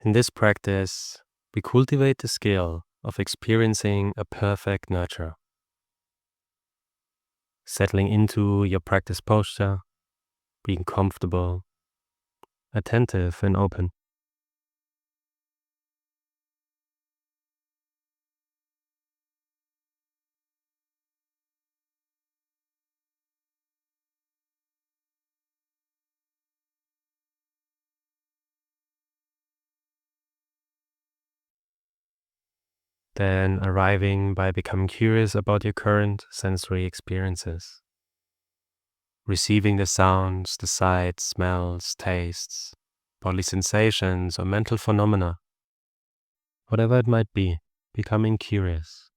In this practice, we cultivate the skill of experiencing a perfect nurture, settling into your practice posture, being comfortable, attentive and open. Then arriving by becoming curious about your current sensory experiences, receiving the sounds, the sights, smells, tastes, bodily sensations, or mental phenomena, whatever it might be, becoming curious.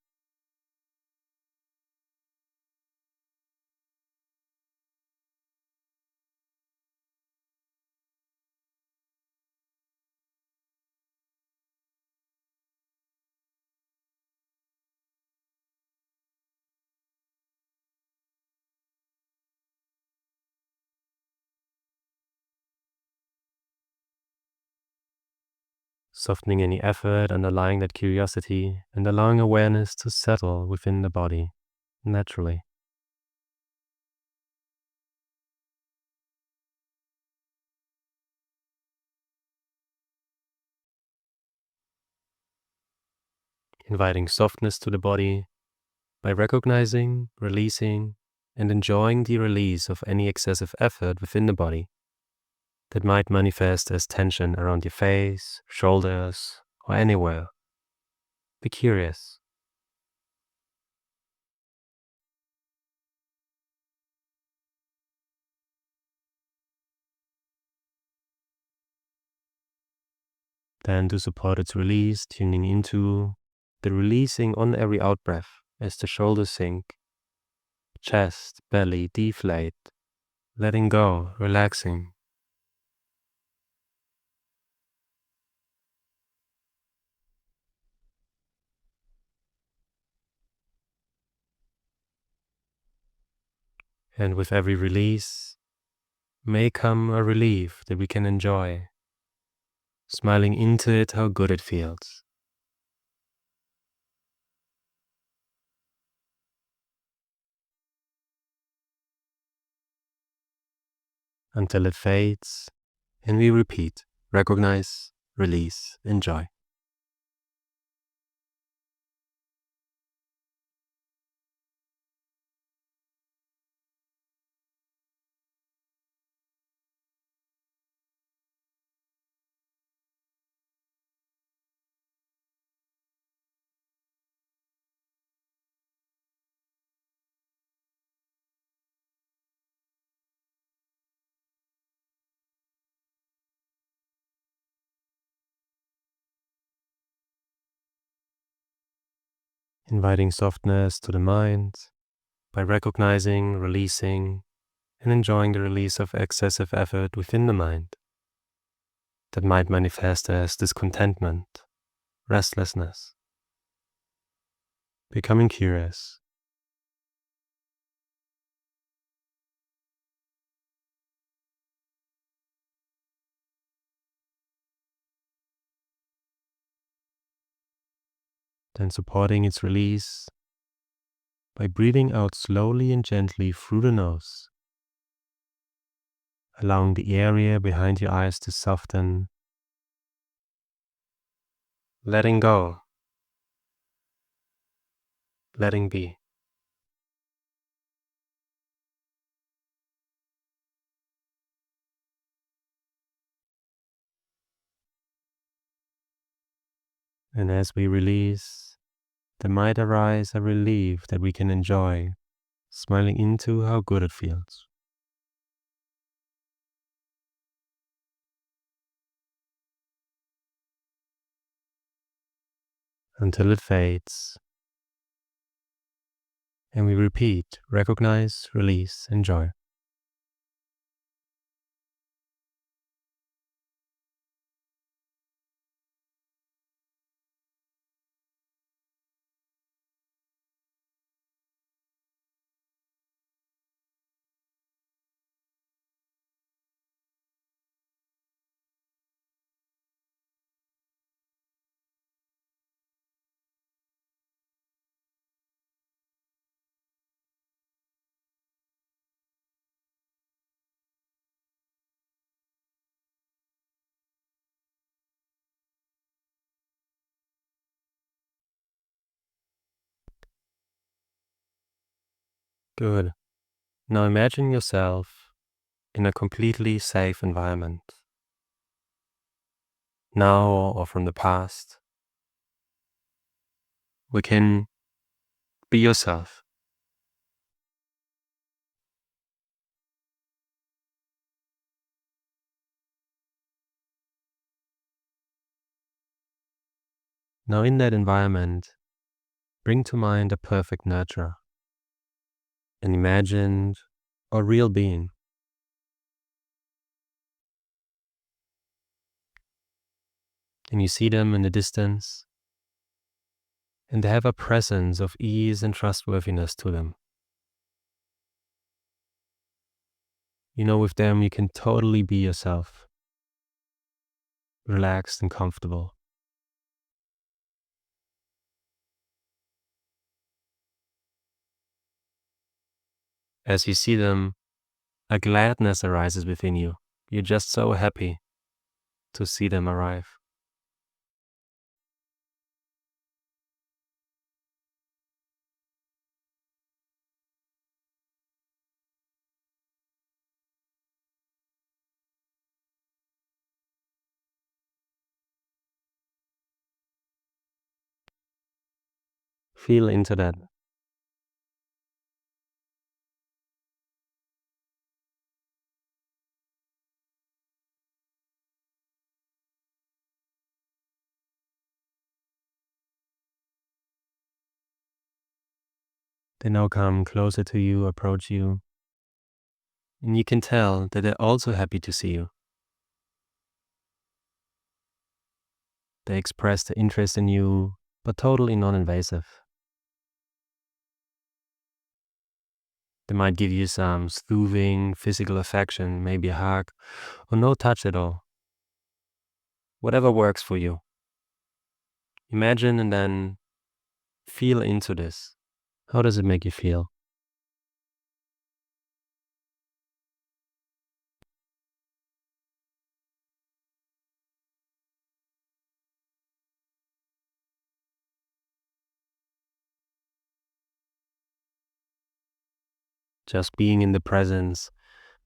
Softening any effort underlying that curiosity and allowing awareness to settle within the body naturally. Inviting softness to the body by recognizing, releasing, and enjoying the release of any excessive effort within the body that might manifest as tension around your face, shoulders, or anywhere. Be curious. Then to support its release, tuning into the releasing on every out breath as the shoulders sink, chest, belly deflate, letting go, relaxing. And with every release may come a relief that we can enjoy, smiling into it how good it feels. Until it fades, and we repeat, recognize, release, enjoy. Inviting softness to the mind by recognizing, releasing, and enjoying the release of excessive effort within the mind that might manifest as discontentment, restlessness. Becoming curious. Then supporting its release by breathing out slowly and gently through the nose, allowing the area behind your eyes to soften, letting go, letting be. And as we release, there might arise a relief that we can enjoy, smiling into how good it feels. Until it fades, and we repeat, recognize, release, enjoy. Good. Now imagine yourself in a completely safe environment. Now or from the past. We can be yourself. Now in that environment, bring to mind a perfect nurturer, an imagined or real being. And you see them in the distance, and they have a presence of ease and trustworthiness to them. You know, with them you can totally be yourself, relaxed and comfortable. As you see them, a gladness arises within you. You're just so happy to see them arrive. Feel into that. They now come closer to you, approach you, and you can tell that they're also happy to see you. They express their interest in you, but totally non-invasive. They might give you some soothing physical affection, maybe a hug, or no touch at all. Whatever works for you. Imagine and then feel into this. How does it make you feel? Just being in the presence,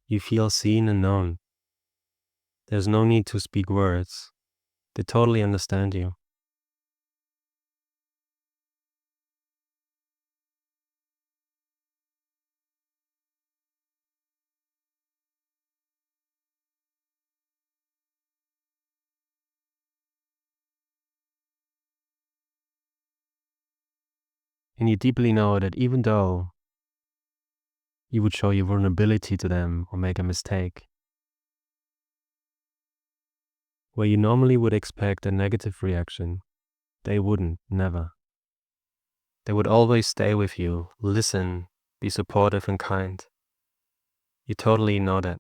you feel seen and known. There's no need to speak words. They totally understand you. And you deeply know that even though you would show your vulnerability to them or make a mistake, where you normally would expect a negative reaction, they wouldn't, never. They would always stay with you, listen, be supportive and kind. You totally know that.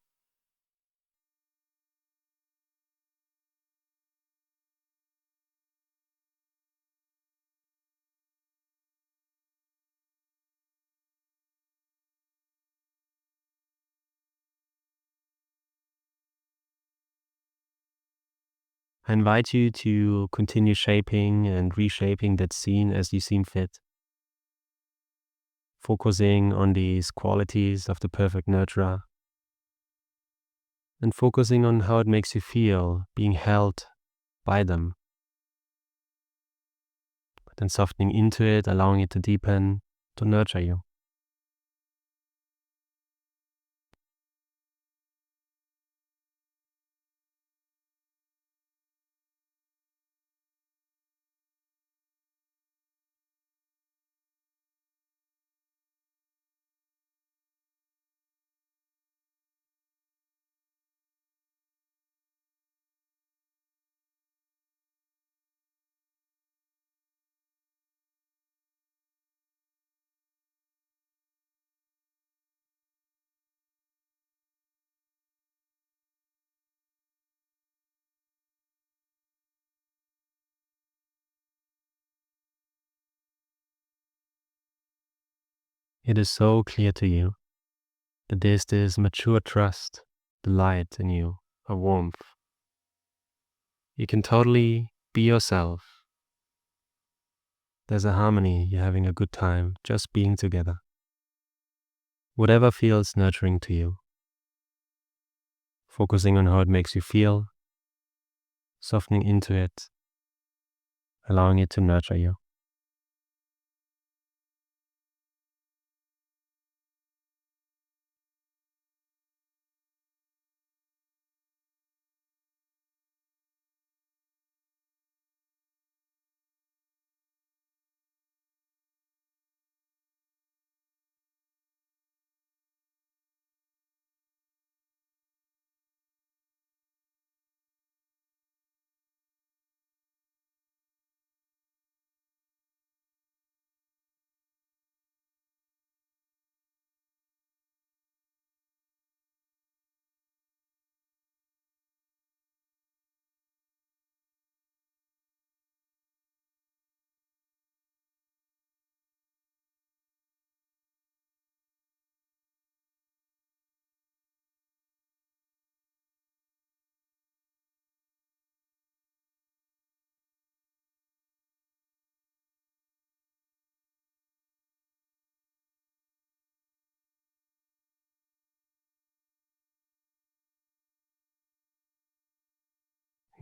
I invite you to continue shaping and reshaping that scene as you seem fit. Focusing on these qualities of the perfect nurturer and focusing on how it makes you feel being held by them. But then softening into it, allowing it to deepen, to nurture you. It is so clear to you that there's this mature trust, the light in you, a warmth. You can totally be yourself. There's a harmony, you're having a good time just being together. Whatever feels nurturing to you. Focusing on how it makes you feel, softening into it, allowing it to nurture you.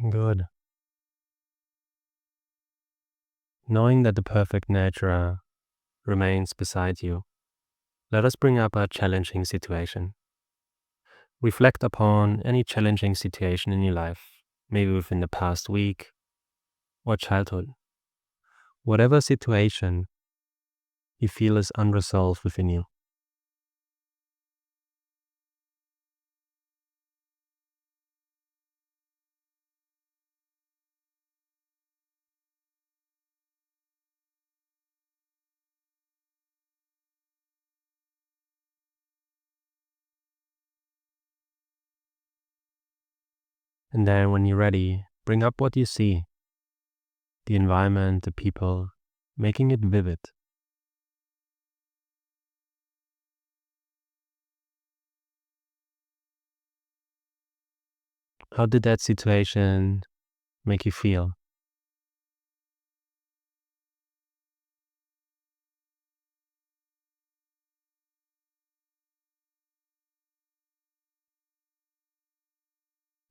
Good. Knowing that the perfect nature remains beside you, let us bring up a challenging situation. Reflect upon any challenging situation in your life, maybe within the past week or childhood. Whatever situation you feel is unresolved within you. And then when you're ready, bring up what you see, the environment, the people, making it vivid. How did that situation make you feel?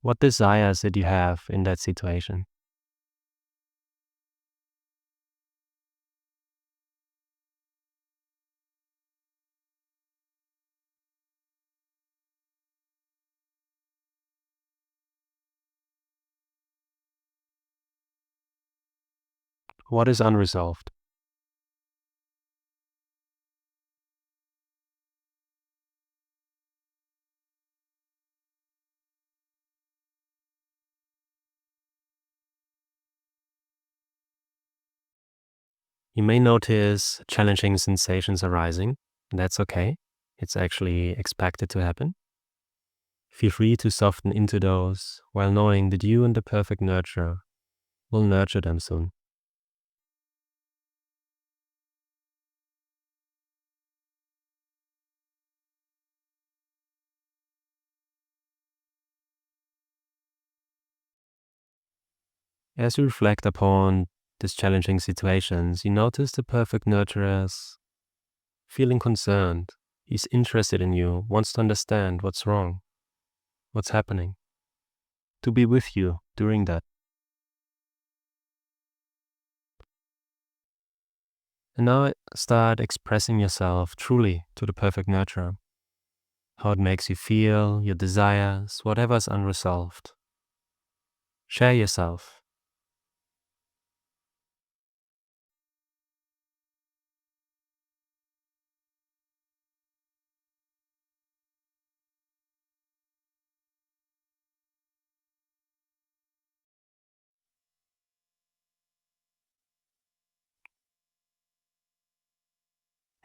What desires did you have in that situation? What is unresolved? You may notice challenging sensations arising. That's okay. It's actually expected to happen. Feel free to soften into those while knowing that you and the perfect nurturer will nurture them soon. As you reflect upon these challenging situations, you notice the perfect nurturer is feeling concerned. He's interested in you, wants to understand what's wrong, what's happening, to be with you during that. And now start expressing yourself truly to the perfect nurturer. How it makes you feel, your desires, whatever's unresolved. Share yourself.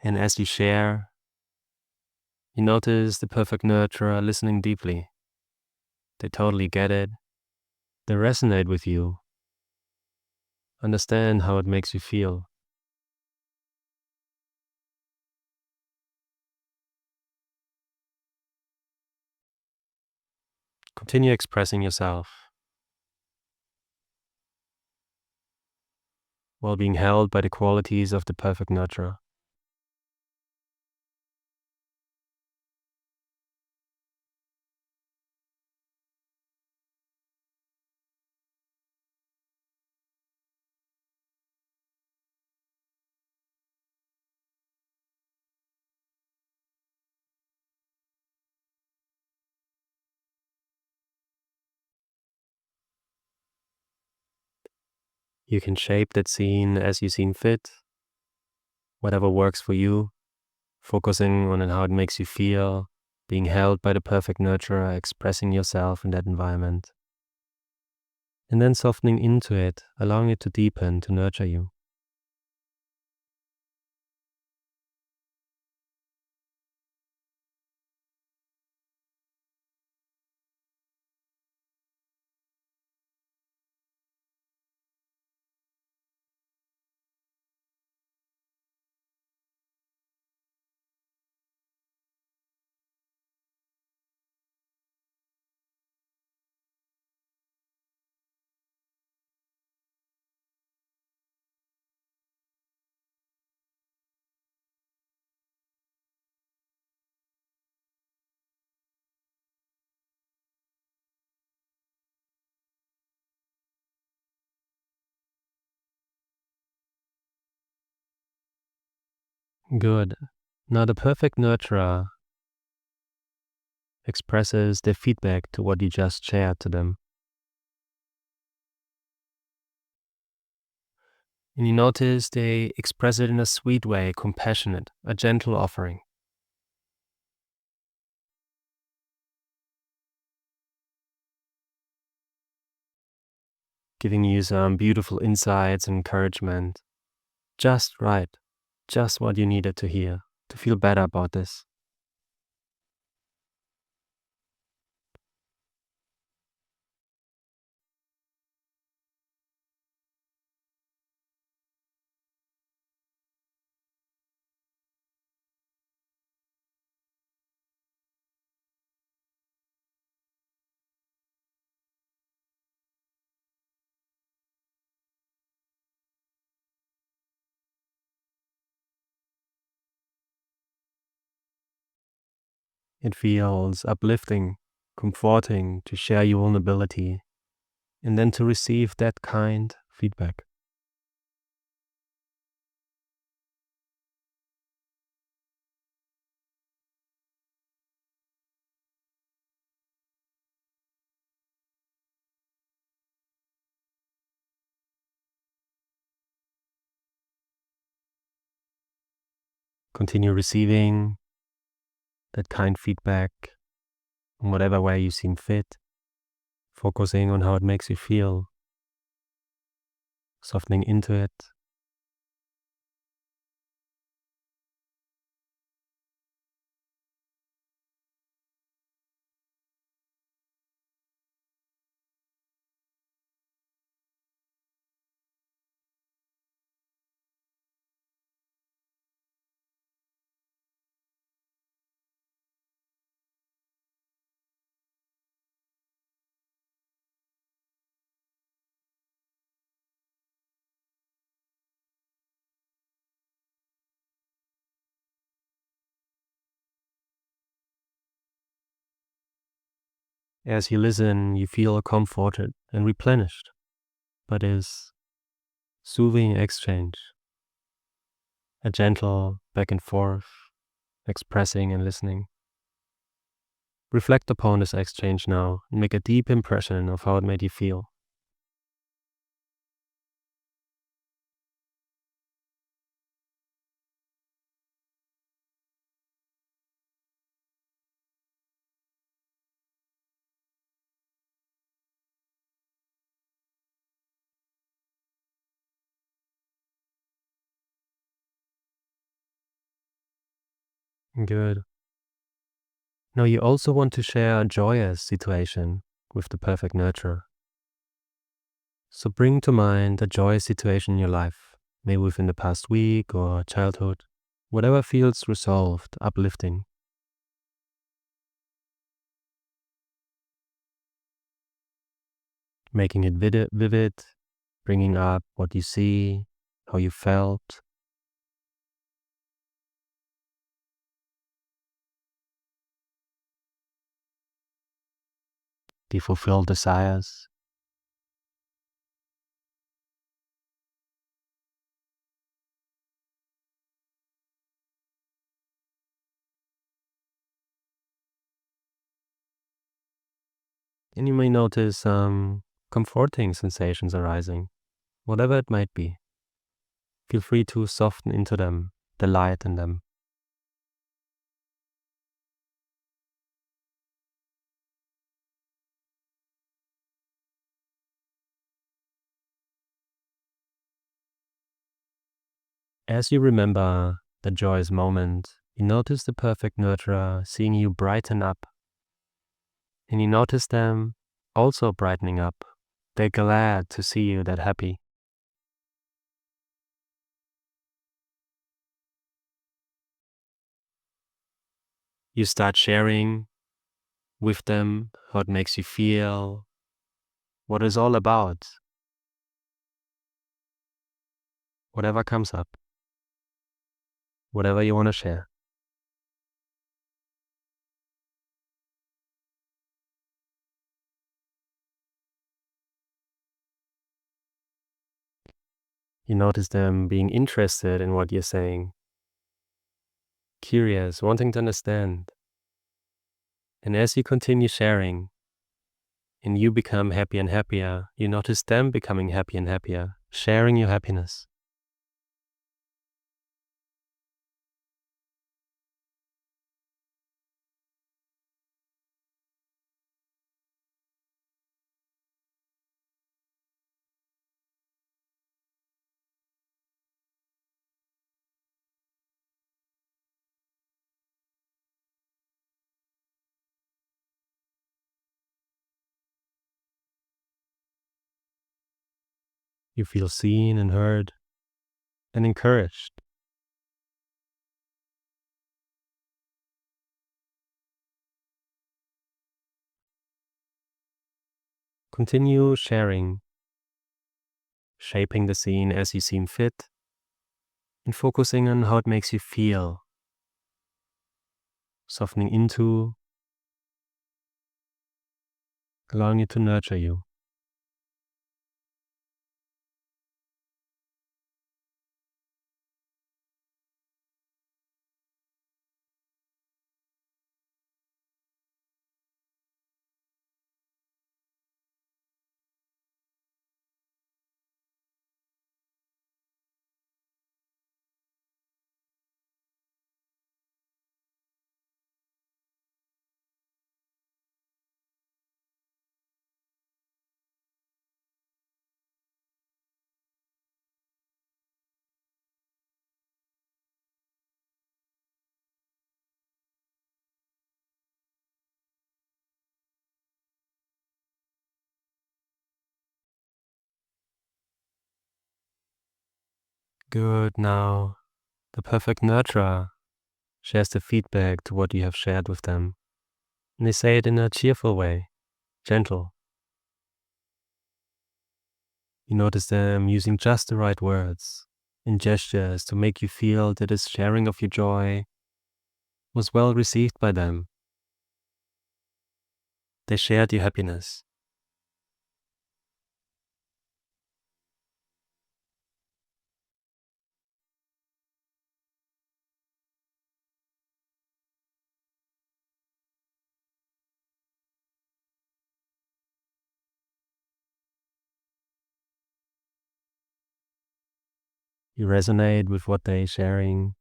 And as you share, you notice the perfect nurturer listening deeply. They totally get it. They resonate with you. Understand how it makes you feel. Continue expressing yourself while being held by the qualities of the perfect nurturer. You can shape that scene as you seem fit, whatever works for you, focusing on how it makes you feel, being held by the perfect nurturer, expressing yourself in that environment, and then softening into it, allowing it to deepen, to nurture you. Good. Now the perfect nurturer expresses their feedback to what you just shared to them. And you notice they express it in a sweet way, compassionate, a gentle offering. Giving you some beautiful insights and encouragement. Just right. Just what you needed to hear to feel better about this. It feels uplifting, comforting to share your vulnerability and then to receive that kind feedback. Continue receiving that kind feedback in whatever way you seem fit, focusing on how it makes you feel, softening into it. As you listen, you feel comforted and replenished by this soothing exchange, a gentle back and forth, expressing and listening. Reflect upon this exchange now and make a deep impression of how it made you feel. Good. Now you also want to share a joyous situation with the perfect nurturer. So bring to mind a joyous situation in your life, maybe within the past week or childhood, whatever feels resolved, uplifting. Making it vivid, bringing up what you see, how you felt. The fulfilled desires. And you may notice some comforting sensations arising. whatever it might be. Feel free to soften into them, the light in them. As you remember the joyous moment, you notice the perfect nurturer seeing you brighten up. And you notice them also brightening up. They're glad to see you that happy. You start sharing with them how it makes you feel, what it's all about, whatever comes up, whatever you want to share. You notice them being interested in what you're saying, curious, wanting to understand. And as you continue sharing, and you become happy and happier, you notice them becoming happy and happier, sharing your happiness. You feel seen and heard and encouraged. Continue sharing, shaping the scene as you seem fit, and focusing on how it makes you feel, softening into, allowing it to nurture you. Good. Now, the perfect nurturer shares the feedback to what you have shared with them. And they say it in a cheerful way, gentle. You notice them using just the right words and gestures to make you feel that this sharing of your joy was well received by them. They shared your happiness. You resonate with what they're sharing.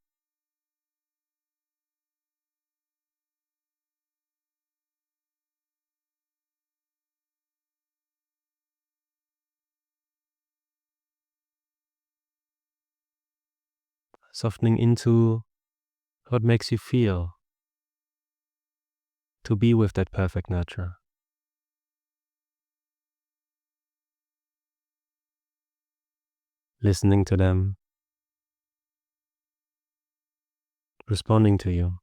Softening into how it makes you feel to be with that perfect nurturer. Listening to them, responding to you.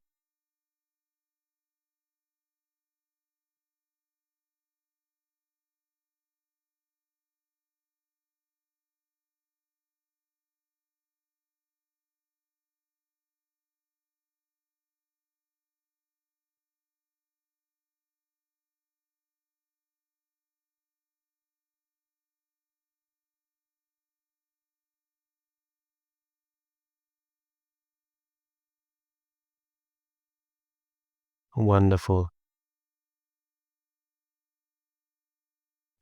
Wonderful.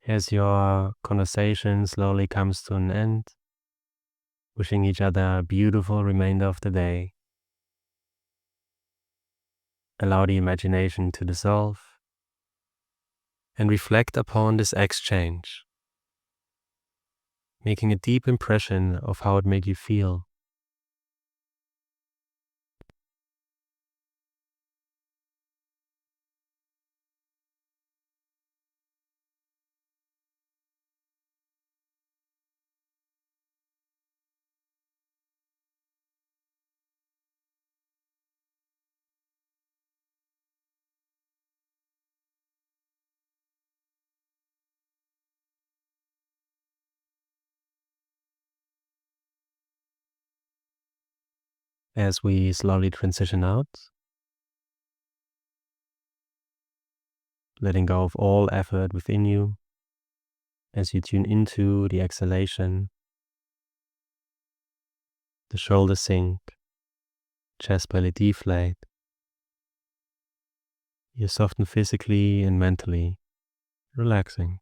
As your conversation slowly comes to an end, wishing each other a beautiful remainder of the day. Allow the imagination to dissolve and reflect upon this exchange, making a deep impression of how it made you feel. As we slowly transition out, letting go of all effort within you, as you tune into the exhalation, the shoulders sink, chest belly deflate, you soften physically and mentally, relaxing.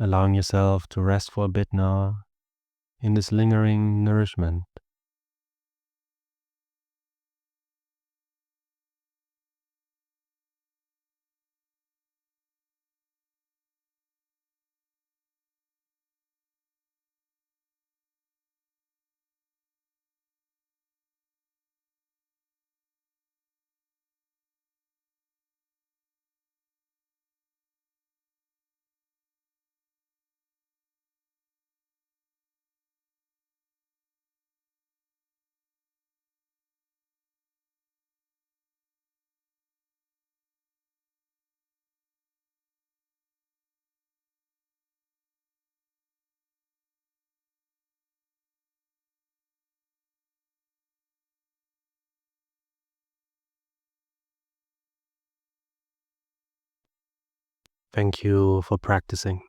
Allowing yourself to rest for a bit now in this lingering nourishment. Thank you for practicing.